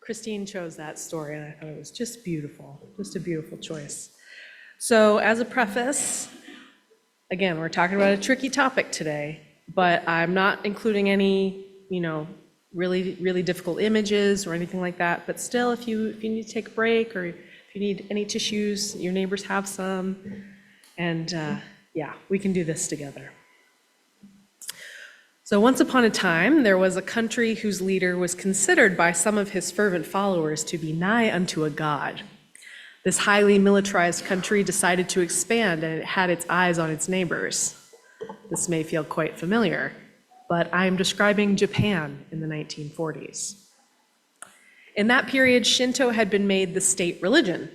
Christine chose that story, and I thought it was just beautiful, just a beautiful choice. So as a preface, again, we're talking about a tricky topic today, but I'm not including any, really, really difficult images or anything like that. But still, if you need to take a break, or if you need any tissues, your neighbors have some, and yeah, we can do this together. So once upon a time, there was a country whose leader was considered by some of his fervent followers to be nigh unto a god. This highly militarized country decided to expand, and it had its eyes on its neighbors. This may feel quite familiar, but I am describing Japan in the 1940s. In that period, Shinto had been made the state religion.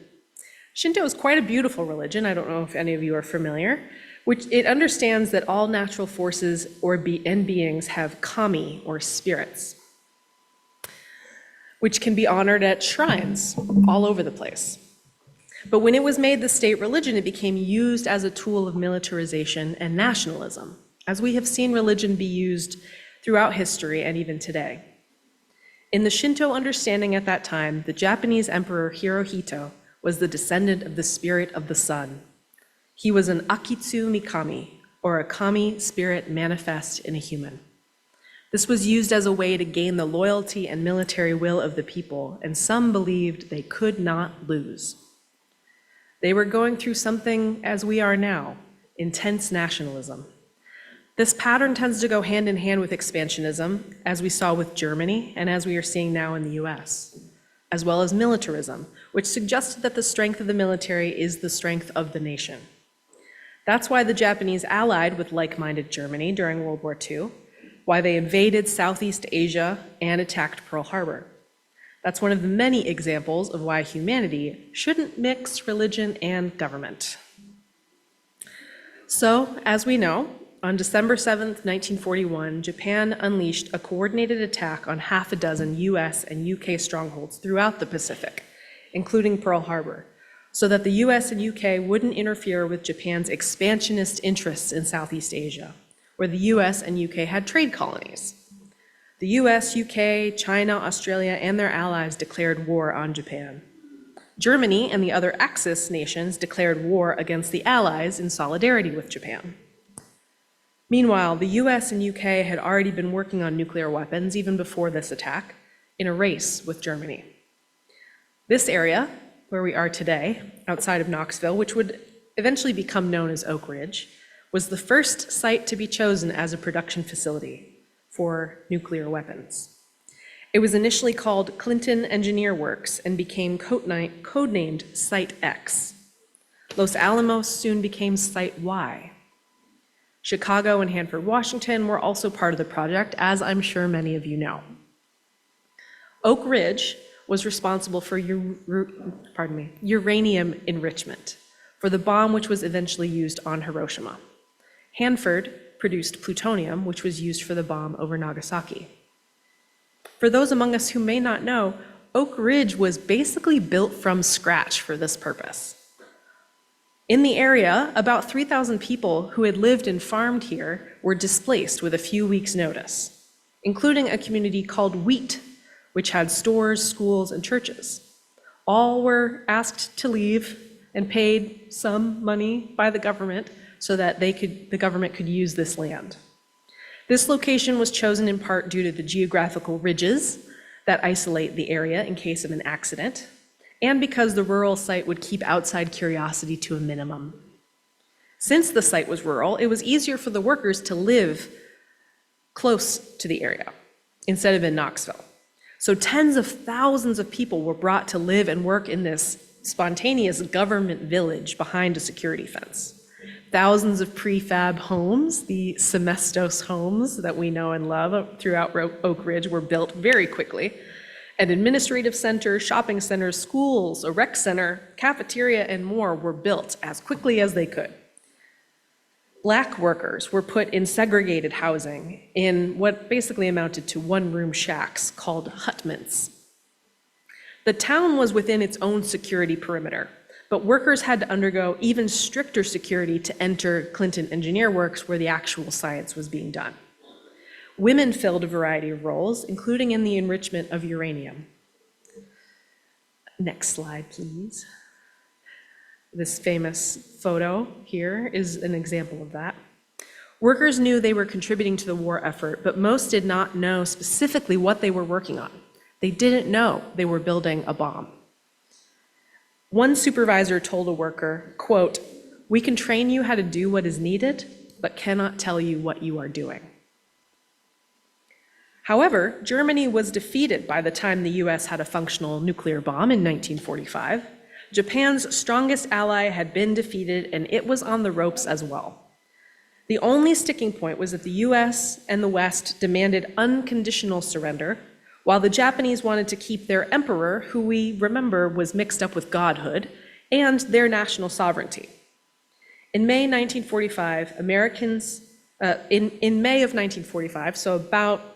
Shinto is quite a beautiful religion. I don't know if any of you are familiar, which it understands that all natural forces and beings have kami, or spirits, which can be honored at shrines all over the place. But when it was made the state religion, it became used as a tool of militarization and nationalism, as we have seen religion be used throughout history and even today. In the Shinto understanding at that time, the Japanese Emperor Hirohito was the descendant of the spirit of the sun. He was an Akitsu Mikami, or a kami spirit manifest in a human. This was used as a way to gain the loyalty and military will of the people, and some believed they could not lose. They were going through something as we are now, intense nationalism. This pattern tends to go hand in hand with expansionism, as we saw with Germany and as we are seeing now in the US, as well as militarism, which suggested that the strength of the military is the strength of the nation. That's why the Japanese allied with like-minded Germany during World War II, why they invaded Southeast Asia and attacked Pearl Harbor. That's one of the many examples of why humanity shouldn't mix religion and government. So, as we know, on December 7th, 1941, Japan unleashed a coordinated attack on half a dozen US and UK strongholds throughout the Pacific, including Pearl Harbor, so that the US and UK wouldn't interfere with Japan's expansionist interests in Southeast Asia, where the US and UK had trade colonies. The US, UK, China, Australia, and their allies declared war on Japan. Germany and the other Axis nations declared war against the Allies in solidarity with Japan. Meanwhile, the US and UK had already been working on nuclear weapons even before this attack, in a race with Germany. This area, where we are today, outside of Knoxville, which would eventually become known as Oak Ridge, was the first site to be chosen as a production facility for nuclear weapons. It was initially called Clinton Engineer Works and became codenamed Site X. Los Alamos soon became Site Y. Chicago and Hanford, Washington were also part of the project, as I'm sure many of you know. Oak Ridge was responsible for uranium enrichment for the bomb which was eventually used on Hiroshima. Hanford produced plutonium, which was used for the bomb over Nagasaki. For those among us who may not know, Oak Ridge was basically built from scratch for this purpose. In the area, about 3,000 people who had lived and farmed here were displaced with a few weeks' notice, including a community called Wheat, which had stores, schools, and churches. All were asked to leave and paid some money by the government so that the government could use this land. This location was chosen in part due to the geographical ridges that isolate the area in case of an accident, and because the rural site would keep outside curiosity to a minimum. Since the site was rural, it was easier for the workers to live close to the area instead of in Knoxville. So tens of thousands of people were brought to live and work in this spontaneous government village behind a security fence. Thousands of prefab homes, the Semestos homes that we know and love throughout Oak Ridge, were built very quickly. An administrative center, shopping centers, schools, a rec center, cafeteria, and more were built as quickly as they could. Black workers were put in segregated housing in what basically amounted to one-room shacks called hutments. The town was within its own security perimeter, but workers had to undergo even stricter security to enter Clinton Engineer Works, where the actual science was being done. Women filled a variety of roles, including in the enrichment of uranium. Next slide, please. This famous photo here is an example of that. Workers knew they were contributing to the war effort, but most did not know specifically what they were working on. They didn't know they were building a bomb. One supervisor told a worker, quote, "We can train you how to do what is needed, but cannot tell you what you are doing." However, Germany was defeated by the time the US had a functional nuclear bomb in 1945. Japan's strongest ally had been defeated, and it was on the ropes as well. The only sticking point was that the US and the West demanded unconditional surrender, while the Japanese wanted to keep their emperor, who we remember was mixed up with godhood, and their national sovereignty. In May 1945, in May of 1945, so about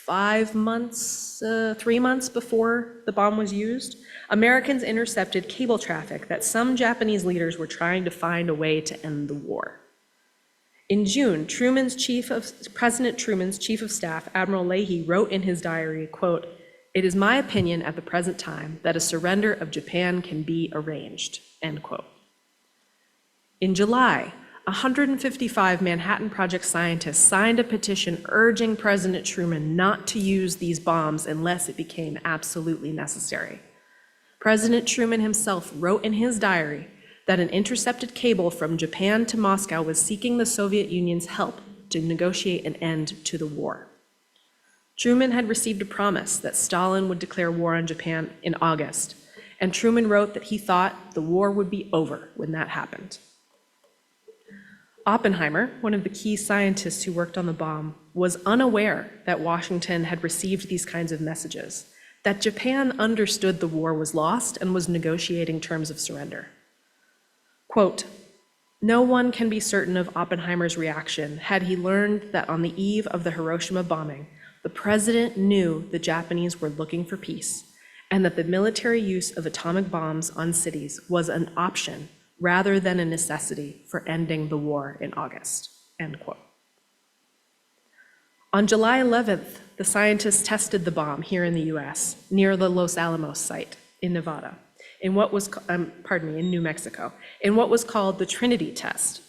3 months before the bomb was used, Americans intercepted cable traffic that some Japanese leaders were trying to find a way to end the war. In June, President Truman's chief of staff, Admiral Leahy, wrote in his diary, quote, "It is my opinion at the present time that a surrender of Japan can be arranged," end quote. In July, 155 Manhattan Project scientists signed a petition urging President Truman not to use these bombs unless it became absolutely necessary. President Truman himself wrote in his diary that an intercepted cable from Japan to Moscow was seeking the Soviet Union's help to negotiate an end to the war. Truman had received a promise that Stalin would declare war on Japan in August, and Truman wrote that he thought the war would be over when that happened. Oppenheimer, one of the key scientists who worked on the bomb, was unaware that Washington had received these kinds of messages, that Japan understood the war was lost and was negotiating terms of surrender. Quote, "No one can be certain of Oppenheimer's reaction had he learned that on the eve of the Hiroshima bombing, the president knew the Japanese were looking for peace, and that the military use of atomic bombs on cities was an option rather than a necessity for ending the war in August," end quote. On July 11th, the scientists tested the bomb here in the US, near the Los Alamos site in Nevada, in New Mexico, in what was called the Trinity test.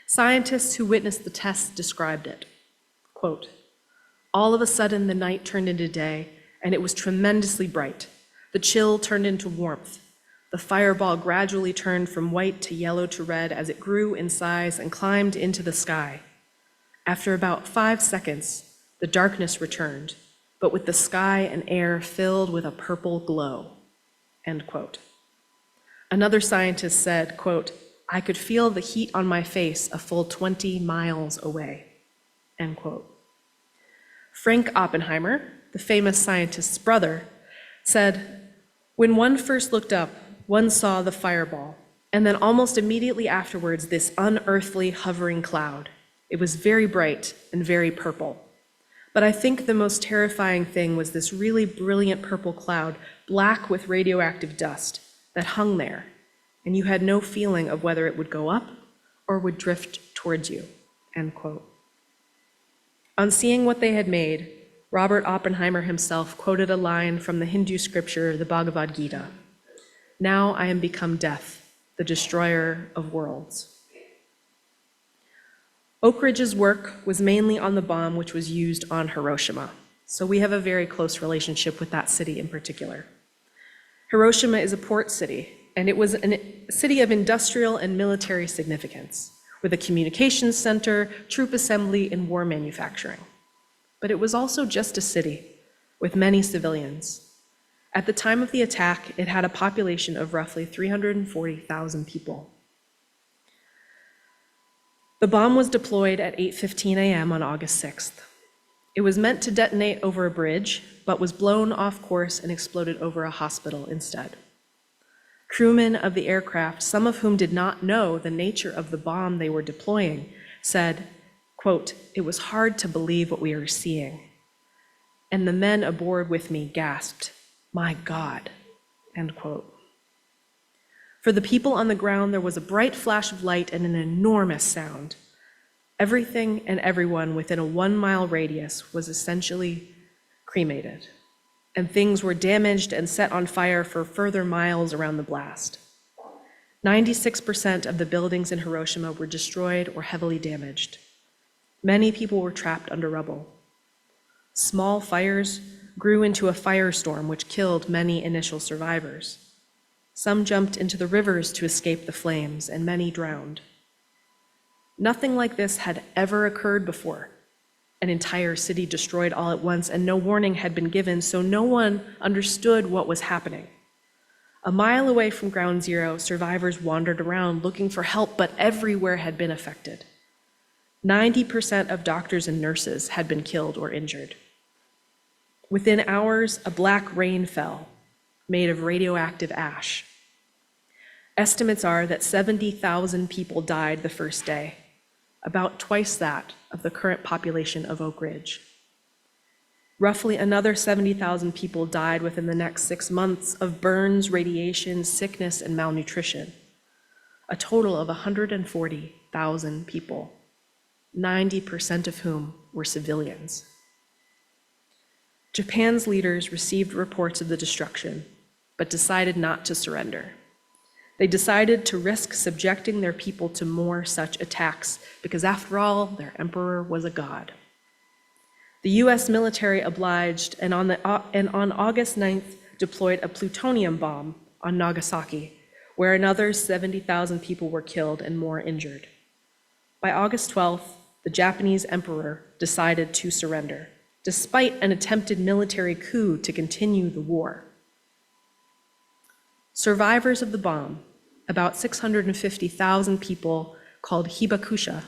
Scientists who witnessed the test described it, quote, "All of a sudden the night turned into day, and it was tremendously bright. The chill turned into warmth. The fireball gradually turned from white to yellow to red as it grew in size and climbed into the sky. After about 5 seconds, the darkness returned, but with the sky and air filled with a purple glow," end quote. Another scientist said, quote, "I could feel the heat on my face a full 20 miles away," end quote. Frank Oppenheimer, the famous scientist's brother, said, "When one first looked up, one saw the fireball, and then almost immediately afterwards, this unearthly hovering cloud. It was very bright and very purple. But I think the most terrifying thing was this really brilliant purple cloud, black with radioactive dust, that hung there, and you had no feeling of whether it would go up or would drift towards you," end quote. On seeing what they had made, Robert Oppenheimer himself quoted a line from the Hindu scripture, the Bhagavad Gita, "Now I am become death, the destroyer of worlds." Oak Ridge's work was mainly on the bomb which was used on Hiroshima, so we have a very close relationship with that city in particular. Hiroshima is a port city, and it was a city of industrial and military significance, with a communications center, troop assembly, and war manufacturing. But it was also just a city, with many civilians. At the time of the attack, it had a population of roughly 340,000 people. The bomb was deployed at 8:15 a.m. on August 6th. It was meant to detonate over a bridge, but was blown off course and exploded over a hospital instead. Crewmen of the aircraft, some of whom did not know the nature of the bomb they were deploying, said, quote, "It was hard to believe what we were seeing." And the men aboard with me gasped, "My God," end quote. For the people on the ground, there was a bright flash of light and an enormous sound. Everything and everyone within a 1-mile radius was essentially cremated. and things were damaged and set on fire for further miles around the blast. 96% of the buildings in Hiroshima were destroyed or heavily damaged. Many people were trapped under rubble. Small fires grew into a firestorm which killed many initial survivors. Some jumped into the rivers to escape the flames, and many drowned. Nothing like this had ever occurred before. An entire city destroyed all at once, and no warning had been given, so no one understood what was happening. A mile away from Ground Zero, survivors wandered around looking for help, but everywhere had been affected. 90% of doctors and nurses had been killed or injured. Within hours, a black rain fell, made of radioactive ash. Estimates are that 70,000 people died the first day, about twice that of the current population of Oak Ridge. Roughly another 70,000 people died within the next 6 months of burns, radiation, sickness, and malnutrition. A total of 140,000 people, 90% of whom were civilians. Japan's leaders received reports of the destruction, but decided not to surrender. They decided to risk subjecting their people to more such attacks because, after all, their emperor was a god. The US military obliged and on August 9th deployed a plutonium bomb on Nagasaki, where another 70,000 people were killed and more injured. By August 12th, the Japanese emperor decided to surrender, despite an attempted military coup to continue the war. Survivors of the bomb, about 650,000 people called hibakusha,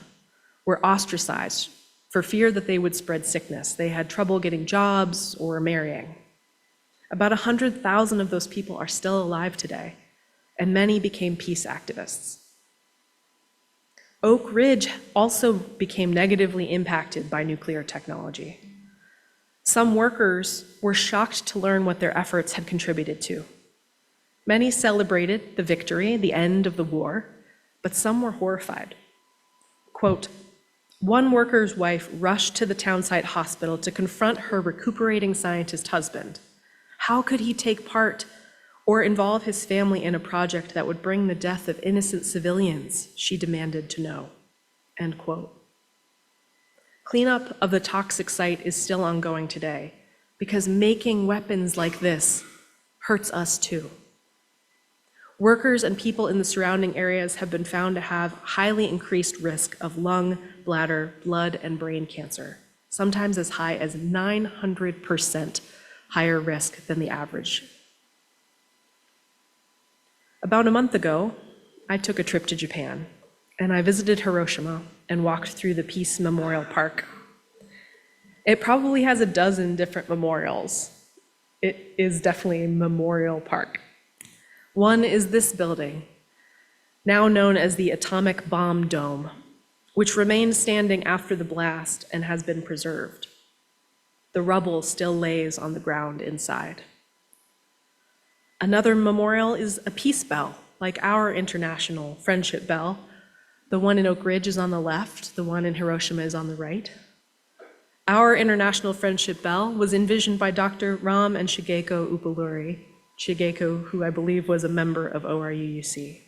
were ostracized for fear that they would spread sickness. They had trouble getting jobs or marrying. About 100,000 of those people are still alive today, and many became peace activists. Oak Ridge also became negatively impacted by nuclear technology. Some workers were shocked to learn what their efforts had contributed to. Many celebrated the victory, the end of the war, but some were horrified. Quote, one worker's wife rushed to the townsite hospital to confront her recuperating scientist husband. How could he take part or involve his family in a project that would bring the death of innocent civilians? She demanded to know. End quote. Cleanup of the toxic site is still ongoing today because making weapons like this hurts us too. Workers and people in the surrounding areas have been found to have highly increased risk of lung, bladder, blood, and brain cancer, sometimes as high as 900% higher risk than the average. About a month ago, I took a trip to Japan, and I visited Hiroshima and walked through the Peace Memorial Park. It probably has a dozen different memorials. It is definitely a memorial park. One is this building, now known as the Atomic Bomb Dome, which remained standing after the blast and has been preserved. The rubble still lays on the ground inside. Another memorial is a peace bell, like our International Friendship Bell. The one in Oak Ridge is on the left, the one in Hiroshima is on the right. Our International Friendship Bell was envisioned by Dr. Ram and Shigeko Upaluri, Shigeko, who I believe was a member of ORUUC,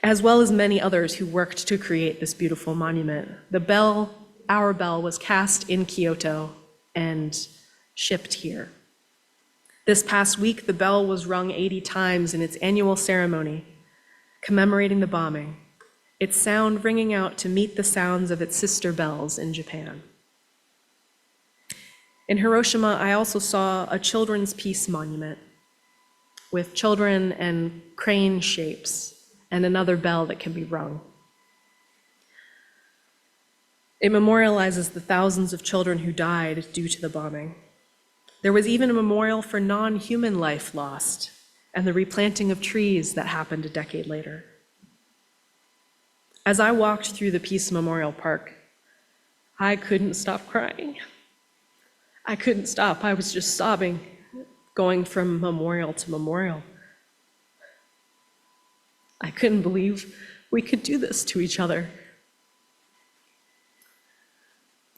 as well as many others who worked to create this beautiful monument. The bell, our bell, was cast in Kyoto and shipped here. This past week, the bell was rung 80 times in its annual ceremony, commemorating the bombing, its sound ringing out to meet the sounds of its sister bells in Japan. In Hiroshima, I also saw a children's peace monument with children and crane shapes and another bell that can be rung. It memorializes the thousands of children who died due to the bombing. There was even a memorial for non-human life lost and the replanting of trees that happened a decade later. As I walked through the Peace Memorial Park, I couldn't stop crying. I couldn't stop. I was just sobbing, going from memorial to memorial. I couldn't believe we could do this to each other.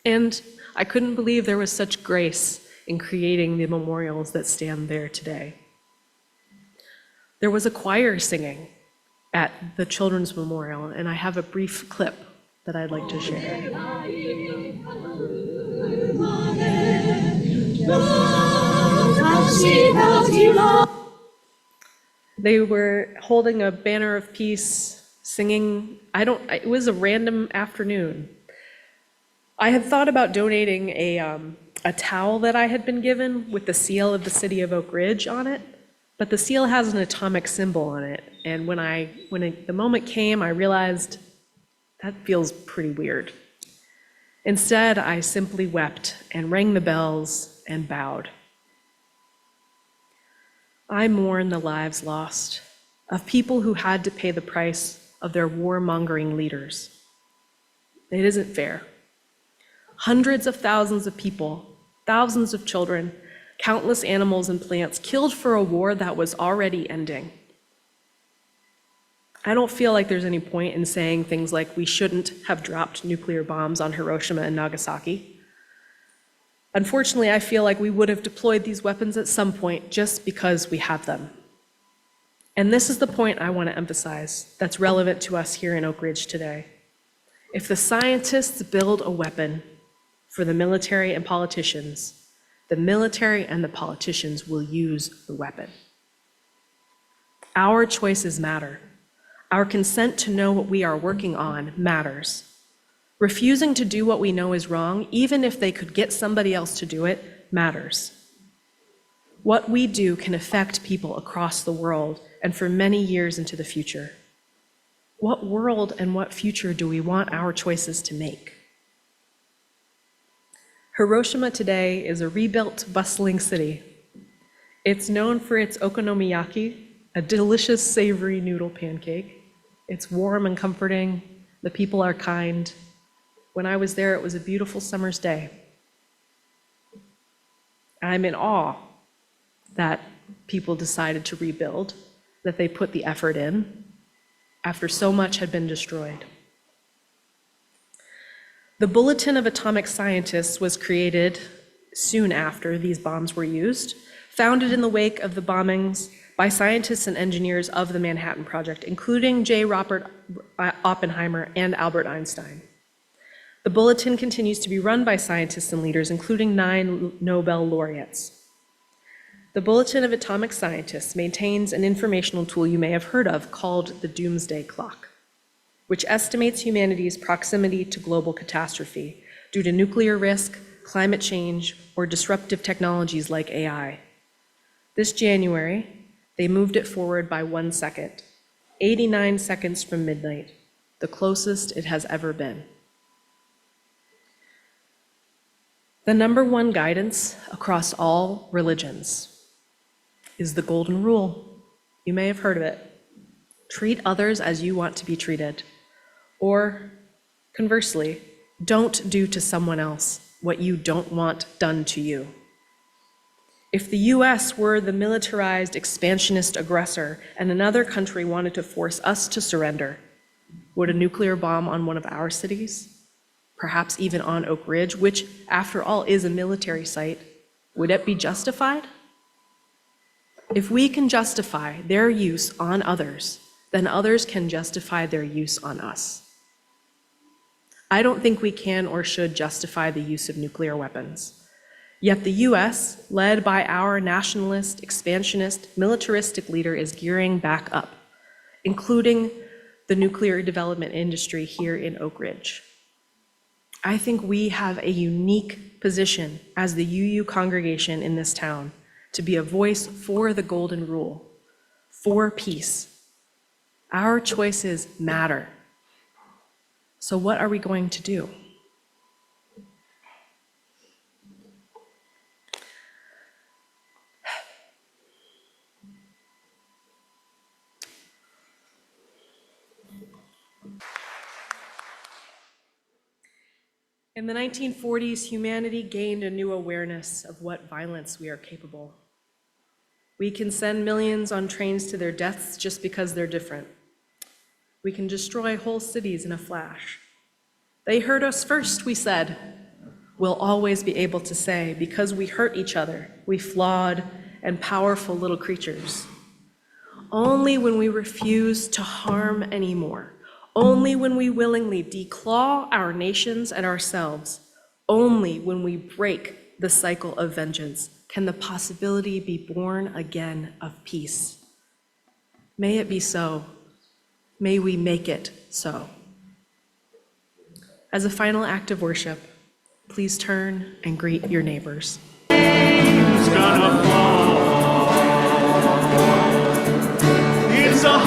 And I couldn't believe there was such grace in creating the memorials that stand there today. There was a choir singing at the Children's Memorial, and I have a brief clip that I'd like to share. They were holding a banner of peace, singing. It was a random afternoon. I had thought about donating a towel that I had been given with the seal of the city of Oak Ridge on it, but the seal has an atomic symbol on it. And when the moment came, I realized that feels pretty weird. Instead, I simply wept and rang the bells and bowed. I mourn the lives lost of people who had to pay the price of their warmongering leaders. It isn't fair. Hundreds of thousands of people, thousands of children, countless animals and plants killed for a war that was already ending. I don't feel like there's any point in saying things like we shouldn't have dropped nuclear bombs on Hiroshima and Nagasaki. Unfortunately, I feel like we would have deployed these weapons at some point just because we have them. And this is the point I want to emphasize that's relevant to us here in Oak Ridge today. If the scientists build a weapon for the military and politicians, the military and the politicians will use the weapon. Our choices matter. Our consent to know what we are working on matters. Refusing to do what we know is wrong, even if they could get somebody else to do it, matters. What we do can affect people across the world and for many years into the future. What world and what future do we want our choices to make? Hiroshima today is a rebuilt, bustling city. It's known for its okonomiyaki, a delicious, savory noodle pancake. It's warm and comforting. The people are kind. When I was there, it was a beautiful summer's day. I'm in awe that people decided to rebuild, that they put the effort in after so much had been destroyed. The Bulletin of Atomic Scientists was created soon after these bombs were used, founded in the wake of the bombings by scientists and engineers of the Manhattan Project, including J. Robert Oppenheimer and Albert Einstein. The Bulletin continues to be run by scientists and leaders, including 9 Nobel laureates. The Bulletin of Atomic Scientists maintains an informational tool you may have heard of called the Doomsday Clock, which estimates humanity's proximity to global catastrophe due to nuclear risk, climate change, or disruptive technologies like AI. This January, they moved it forward by 1 second, 89 seconds from midnight, the closest it has ever been. The number one guidance across all religions is the Golden Rule. You may have heard of it. Treat others as you want to be treated. Or, conversely, don't do to someone else what you don't want done to you. If the US were the militarized, expansionist aggressor and another country wanted to force us to surrender, would a nuclear bomb on one of our cities, perhaps even on Oak Ridge, which after all is a military site, would it be justified? If we can justify their use on others, then others can justify their use on us. I don't think we can or should justify the use of nuclear weapons. Yet the US, led by our nationalist, expansionist, militaristic leader, is gearing back up, including the nuclear development industry here in Oak Ridge. I think we have a unique position as the UU congregation in this town to be a voice for the Golden Rule, for peace. Our choices matter. So what are we going to do? In the 1940s, humanity gained a new awareness of what violence we are capable. We can send millions on trains to their deaths just because they're different. We can destroy whole cities in a flash. They heard us first, we said. we'll always be able to say, because we hurt each other, we flawed and powerful little creatures. Only when we refuse to harm anymore, only when we willingly declaw our nations and ourselves, only when we break the cycle of vengeance can the possibility be born again of peace. May it be so. May we make it so. As a final act of worship, please turn and greet your neighbors. It's gonna fall. It's a